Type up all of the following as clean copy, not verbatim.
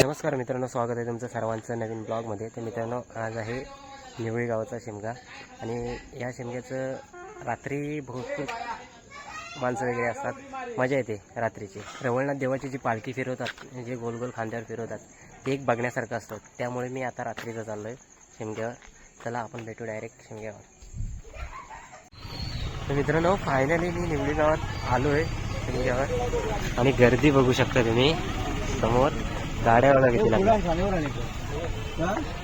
नमस्कार मित्रांनो, स्वागत आहे तुमचं सर्वांचं नवीन ब्लॉगमध्ये. तर मित्रांनो, आज आहे निवळी गावाचा शिमगा आणि या शिमग्याचं रात्री भरपूर माणसं वगैरे असतात, मजा येते रात्रीची. रवळनाथ देवाची जी पालखी फिरवतात, जे गोल गोल खांद्यावर फिरवतात, ते एक बघण्यासारखं असतं. त्यामुळे मी आता रात्रीचं चाललो आहे शिमग्यावर. चला आपण भेटू डायरेक्ट शिमग्यावर. तर मित्रांनो, फायनली मी निवळी गावात आलो आहे शिमग्यावर आणि गर्दी बघू शकता तुम्ही. समोर गाड्या वगैरे किती लागल्या,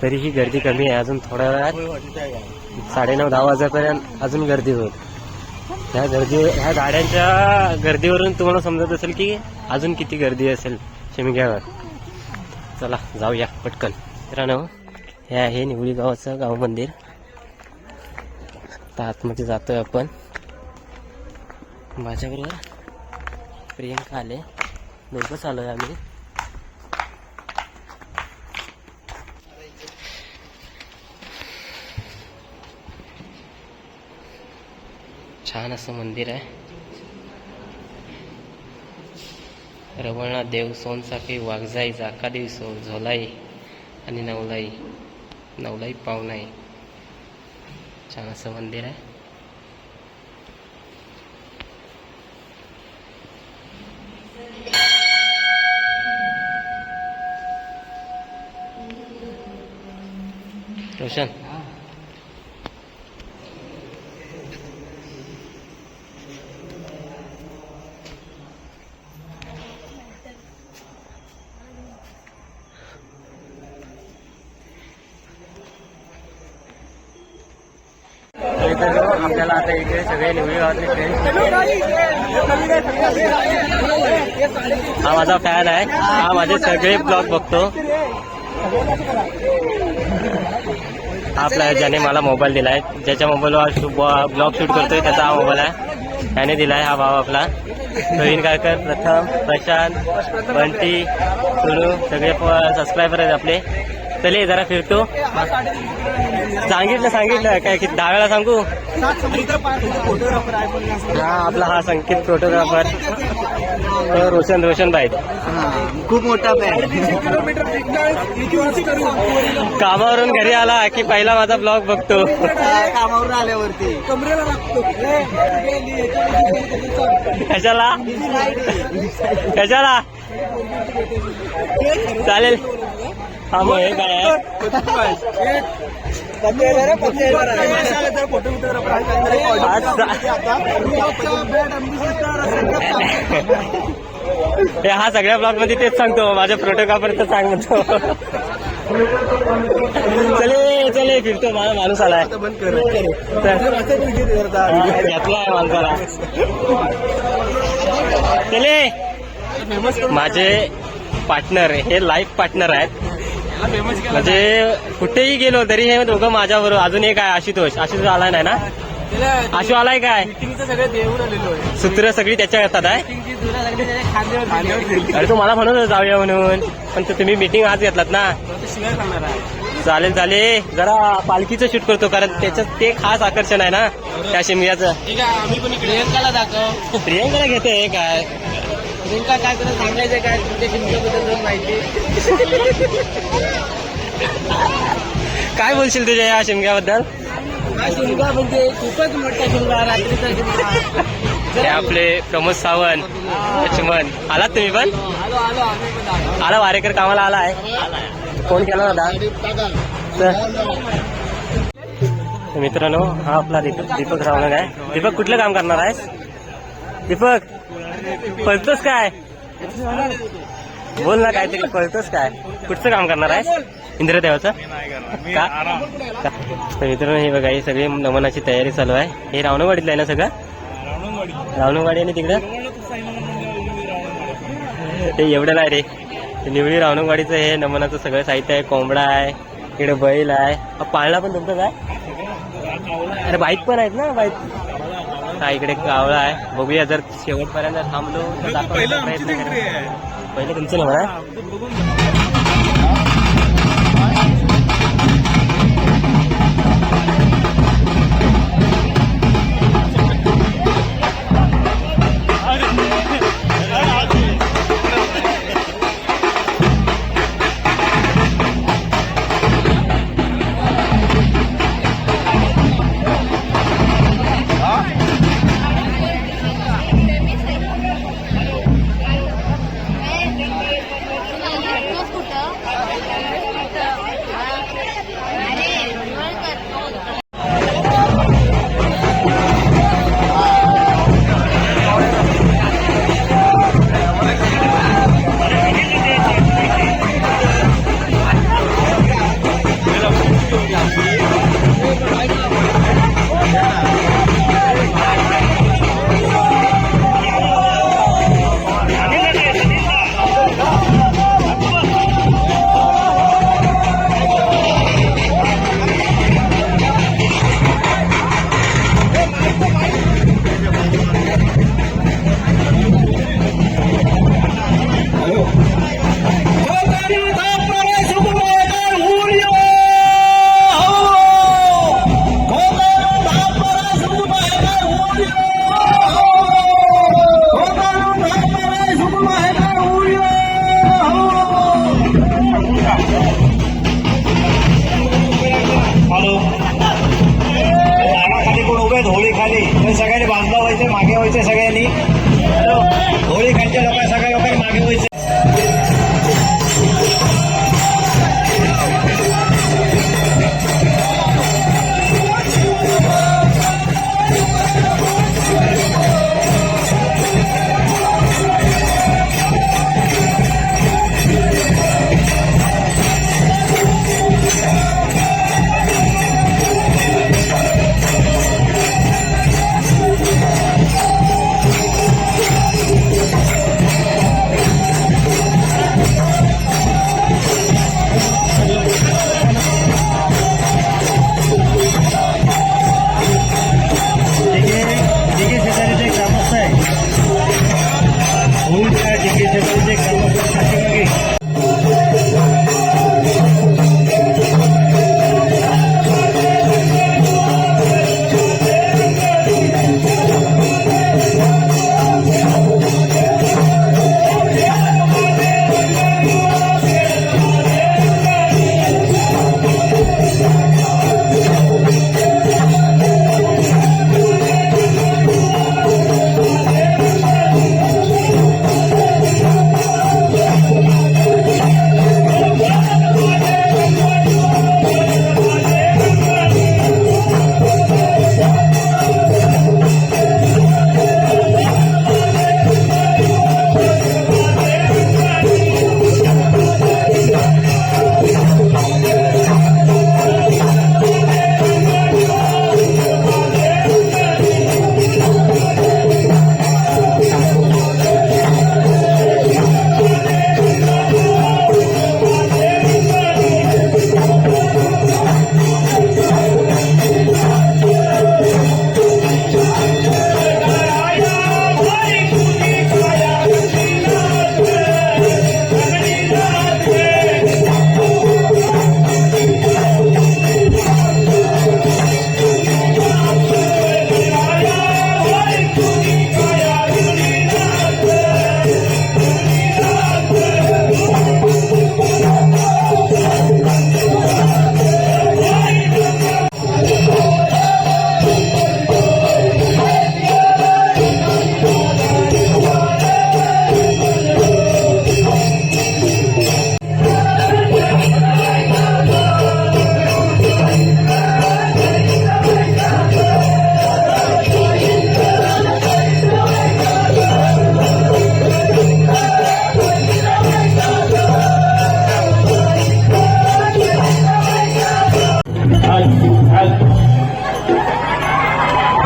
तरीही गर्दी कमी आहे. अजून थोड्या वेळात 9:30-10 वाजेपर्यंत अजून गर्दी होईल. ह्या गाड्यांच्या गर्दीवरून तुम्हाला समजत असेल की अजून किती गर्दी असेल शिमग्यावर. चला जाऊया पटकन. मित्रांनो, हे आहे निवळी गावाचं गाव मंदिर. आता आतमध्ये जातोय आपण. माझ्याबरोबर प्रियंका आले, दोघंच आलोय आम्ही. छान असं मंदिर आहे. रवळनाथ देव, सोनचाफी, वाघजाई, जाका दिवसो, झोलाई आणि नवलाई पावनाई. छान असं मंदिर आहे. रोशन, आपल्याला आता इकडे सगळे निवळी गावातले फ्रेंड्स. हा माझा फॅन आहे, हा माझे सगळे ब्लॉग बघतो. आपला ज्याने मला मोबाईल दिलाय, ज्याच्या मोबाईलवर ब्लॉग शूट करतोय, त्याचा हा मोबाईल आहे, त्याने दिलाय. हा भाव आपला प्रवीण गायकर, प्रथम, प्रशांत, बंटी, सुरू सगळे सबस्क्रायबर आहेत आपले. चले जरा फिरतो. सांगितलं काय की 10 वेळा सांगू. हा आपला हा संकेत फोटोग्राफर. रोशन भाई खूप मोठा फॅन. कामावरून घरी आला की पहिला माझा ब्लॉग बघतो. कामावरून आल्यावरती कशाला चालेल. हा मग हे काय आहे, हा सगळ्या ब्लॉग मध्ये तेच सांगतो. माझ्या फोटोग्राफरचं सांग म्हणतो. चले फिरतो. माझा माणूस आलाय, घेतलाय माणसाला. चले, माझे पार्टनर हे लाईफ पार्टनर आहेत. म्हणजे कुठेही गेलो तरी हे दोघं माझ्याबरोबर. अजून एक आहे आशुतोष आलाय नाही ना? आशू आलाय काय? सूत्र सगळी त्याच्या येतात आहे. अरे तू मला म्हणत होता जाऊया म्हणून, पण तुम्ही मीटिंग आज घेतलात ना. चालेल जरा पालखीचं शूट करतो, कारण त्याच्यात ते खास आकर्षण आहे ना त्या शिमग्याचं. प्रियंकाला घेते काय? प्रियंका काय तुला सांगायचं काय तुमच्या शिमग्याबद्दल माहिती? काय बोलशील तुझ्या या शिमग्याबद्दल? हा शिमगा म्हणजे खूपच मोठा शिमगा, रात्रीचा शिमगा. हे आपले प्रमोद सावंत, लक्ष्मण. आलात तुम्ही पण? आला वारेकर कामाला आलाय. फोन केला होता. मित्रांनो, हा आपला दीपक रावणग आहे. दीपक कुठलं काम करणार आहेस? दीपक पळतोस काय? बोल ना काहीतरी. पळतोस काय? कुठचं काम करणार आहेस? इंद्रदेवाचं का? तर मित्रांनो, हे बघा, ही सगळी नमनाची तयारी चालू आहे. हे रावणवाडीतलं आहे ना सगळं? रावणवाडी आणि तिकडं ते एवढं नाही रे. निवळी रावणवाडीचं हे नमनाचं सगळं साहित्य आहे. कोंबडा आहे, इकडे बैल आहे. पाळणा पण तुमचं काय? अरे बाईक पण आहेत ना? बाईक हा इकडे कावळा आहे. बघूया जर शेवटपर्यंत थांबलो तर दाखवायचा प्रयत्न करेन. पहिले तुमचं नाव आहे. होळी खाली तर सगळ्यांनी बांधला व्हायचे, मागे व्हायचे सगळ्यांनी. होळी खालच्या लोक सगळ्या लोकांनी मागे व्हायचे.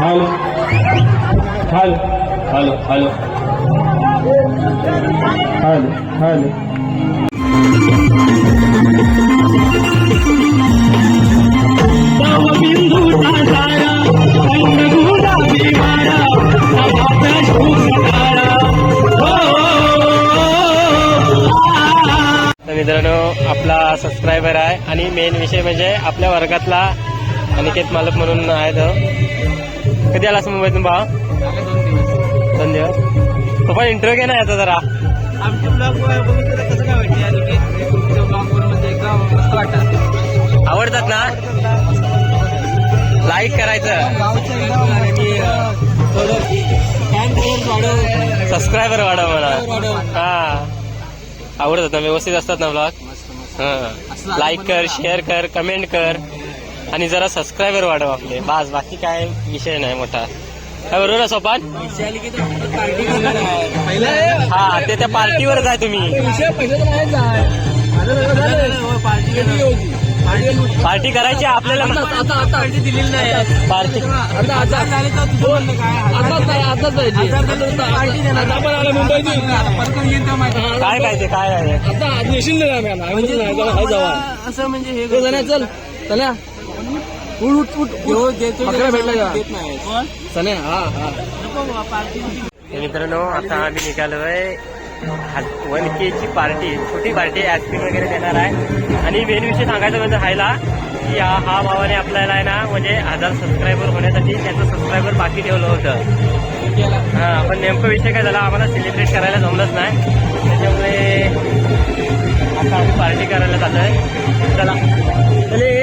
हॅलो हॅलो हॅलो हॅलो बिंदू सारा मित्रांनो आपला सबस्क्रायबर आहे आणि मेन विषय म्हणजे आपल्या वर्गातला अनिकेत मालक म्हणून आहे तो. कधी आलास मुंबईतून भाव? 2 दिवस. तो पण इंटरव्ह्यू घे ना याचा जरा. आमचे ब्लॉग बघितलं कसं काय वाटते आणि ब्लॉग म्हणजे एकदम मस्त वाटतं. आवडतात ना? लाईक करायचं, गावचं एकदम आणि थोडं फॅन फॉलोअर्स वाढव, सबस्क्रायबर वाढव म्हणा. वाढव. हा आवडतात ना, व्यवस्थित असतात ना ब्लॉग. हा लाईक कर, शेअर कर, कमेंट कर आणि जरा सबस्क्रायबर वाढव आपले. बस बाकी काय विषय नाही मोठा. काय बरोबर आहे सोपान? पार्टी करणार आहे पहिलं. हा ते त्या पार्टीवरच आहे तुम्ही. विषय पहिलं तर माहित आहे. पार्टी करायची आपल्याला. आता पार्टी दिलेली नाही. पार्टी आता झाले तर तुझं म्हणणं काय? आताच पार्टी देणार. आपण आलं मुंबईतून पटकन येईल तर माहिती. काय काय ते काय आहे? आता देशील असं म्हणजे हे चल चला उठ उठ भेटला देत नाही सन्या. हा तर मित्रांनो आता आम्ही निघालोय 1K ची पार्टी, छोटी पार्टी, आईस्क्रीम वगैरे देणार आहे. आणि मेन विषय सांगायचं म्हणजे हायला की हा भावाने आपल्याला आहे ना म्हणजे 1000 सबस्क्रायबर होण्यासाठी त्याचं सबस्क्रायबर बाकी ठेवलं होतं. हा पण नेमकं विषय काय झाला, आम्हाला सेलिब्रेट करायला जमलंच नाही. त्याच्यामुळे आता आम्ही पार्टी करायला जातोय. चला चले.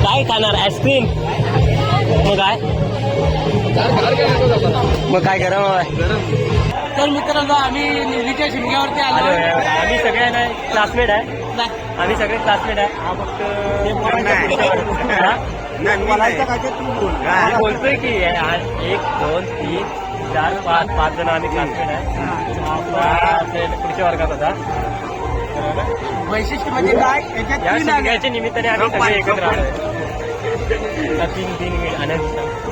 काय खाणार? आईस्क्रीम. मग काय गरम आहे? तर मित्रांनो आम्ही निधीच्या शिमग्यावरती आलो. आम्ही सगळे नाही क्लासमेट आहे. आम्ही सगळे क्लासमेट आहे. हा फक्त बोलतोय की 1 2 3 4 5 जण आम्ही क्लासमेट आहे. पुढच्या वर्गात होता. वैशिष्ट्य म्हणजे काय या शिमग्याच्या निमित्ताने आम्ही सगळे एकत्र आलो. 3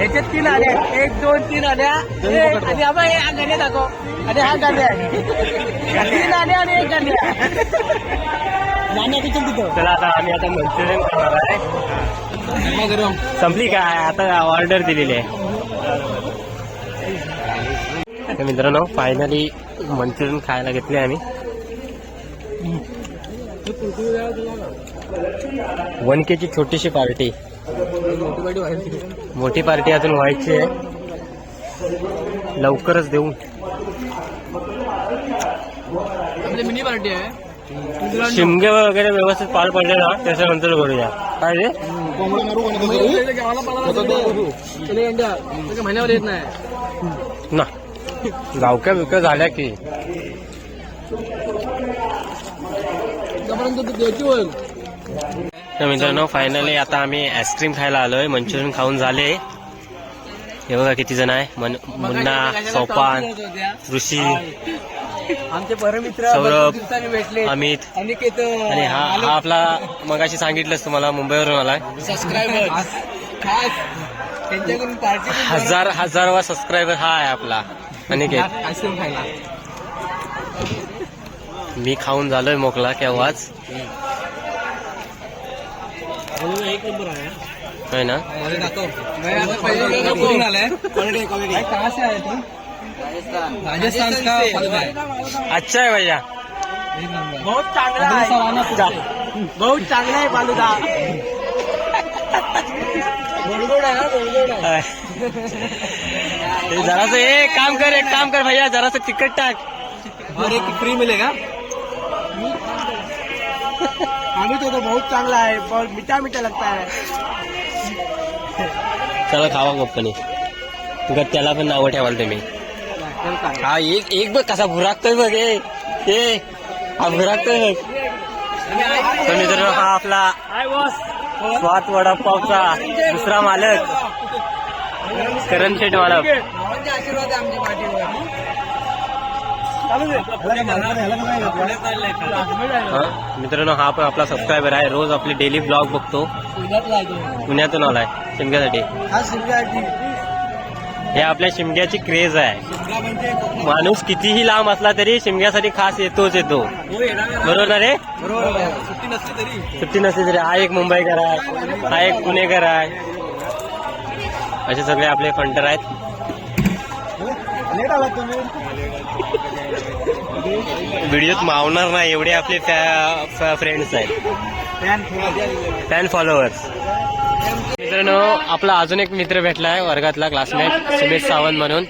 याच्यात 3 आल्या. 1 2 3 आल्या आणि आबा हे हा गाणे दाखव आणि हा गाणे आहे. 3 आल्या आणि 1 गाणे गाण्या किचन तिथं. चला आता आम्ही आता मंचुरियन खाणार आहे. संपली काय? आता ऑर्डर दिलेली आहे. तर मित्रांनो फायनली मंचुरियन खायला घेतले आम्ही. 1K ची छोटीशी पार्टी. मोठी पार्टी अजून व्हायची आहे, लवकरच देऊ. आपली मिनी पार्टी आहे. शिमगे वगैरे व्यवस्थित पार पडले ना त्याच्यानंतर करूया. काय रे महिन्यावर येत नाही ना, गावक्या बिवक्या झाल्या की. तर मित्रांनो फायनली आता आम्ही आईस्क्रीम खायला आलोय. मंचुरियन खाऊन झाले. हे बघा किती जण आहे. मुन्ना, सोपान, ऋषी, आमचे परमित्र सौरभ, भेटले. अमित अनिकेत आणि हा आपला मगाशी सांगितलंच तुम्हाला मुंबईवरून आलाय. सबस्क्रायबर खास त्यांच्याकडून पार्टी. हजारवा सबस्क्रायबर हा आहे आपला अनिकेत. आईस्क्रीम खायला मी खाऊन झालोय मोकला केव्हाच. एक नंबर आहे. है ना? कहाँ से आए तुम? राजस्थान का अच्छा है भैया. बहुत चांगला आहे. बहुत चांगला आहे फालुदा. गोडगोड आहे ना, गोडगोड आहे. जरासं एक काम कर भैया, जरासं तिखट टाक. और एक फ्री मिलेगा. आम्ही तो बहुत चांगला आहे, बहुत मीठा मीठा लगता है. चला खावा गप्पनी. तुला त्याला पण नावं ठेवाल तुम्ही. हा एक बघ कसा भुराकतोय बघ. हा भुराकतोय बघ. तर मित्रांनो हा आपला स्वाद वडापावचा दुसरा मालक करण शेठ मालक. आशीर्वाद आहे आमच्या पाठीवर. मित्रांनो हा पण आपला सबस्क्रायबर आहे. रोज आपले डेली ब्लॉग बघतो. पुण्यातून आलाय शिमग्यासाठी. हे आपल्या शिमग्याची क्रेज आहे. माणूस कितीही लांब असला तरी शिमग्यासाठी खास येतोच येतो. बरोबर ना रे? सुट्टी नसली तरी. हा एक मुंबईकर आहे, हा एक पुणेकर आहे. असे सगळे आपले फंटर आहेत. लेट आला तुम्ही. व्हिडिओत मावणार नाही एवढे आपले फ्रेंड्स आहेत, फॅन फॉलोअर्स. मित्रांनो, आपला अजून एक मित्र भेटलाय वर्गातला, क्लासमेट सुमेश सावंत म्हणून.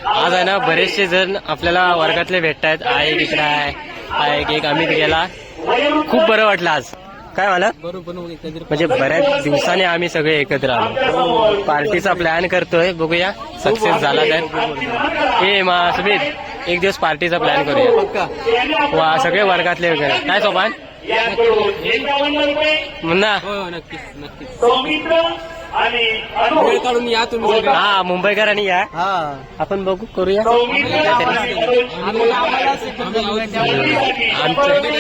आज आहे ना बरेचसे जण आपल्याला वर्गातले भेटतायत. एक इकडे आहे, एक अमित गेला. खूप बरं वाटलं आज. काय मला म्हणजे बऱ्याच दिवसाने आम्ही सगळे एकत्र आलो. पार्टीचा प्लॅन करतोय, बघूया सक्सेस झाला तर. सुमित, एक दिवस पार्टीचा प्लॅन करूया. वा, सगळे वर्गातले वगैरे. काय सोपान मुन्ना? वेळ काढून या तुम्ही. हा, मुंबईकरांनी या. आपण बघू, करूया.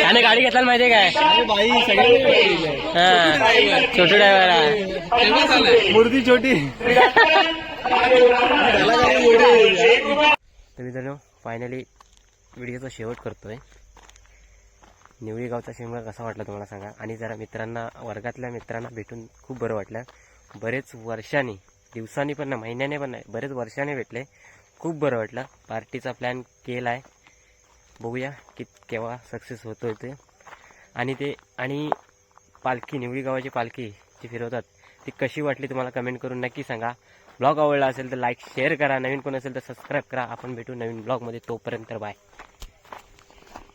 त्याने गाडी घेतला माहितीये काय? हा, छोटू ड्रायव्हर आहे. मूर्ती छोटी. तर मित्रांनो, फायनली व्हिडिओचा शेवट करतोय. निवळी गावचा शिमगा कसा वाटला तुम्हाला सांगा. आणि जरा मित्रांना, वर्गातल्या मित्रांना भेटून खूप बरं वाटलं. बरेच वर्षांनी, दिवसांनी पण नाही, महिन्याने पण नाही, बरेच वर्षाने भेटले. खूप बरं वाटलं. पार्टीचा प्लॅन केला आहे, बघूया की केव्हा सक्सेस होतोय ते. आणि पालखी, निवळी गावाची पालखी जी फिरवतात ती कशी वाटली तुम्हाला कमेंट करून नक्की सांगा. ब्लॉग आवडला असेल तर लाईक शेअर करा. नवीन कोण असेल तर सबस्क्राईब करा. आपण भेटू नवीन ब्लॉगमध्ये. तोपर्यंत बाय.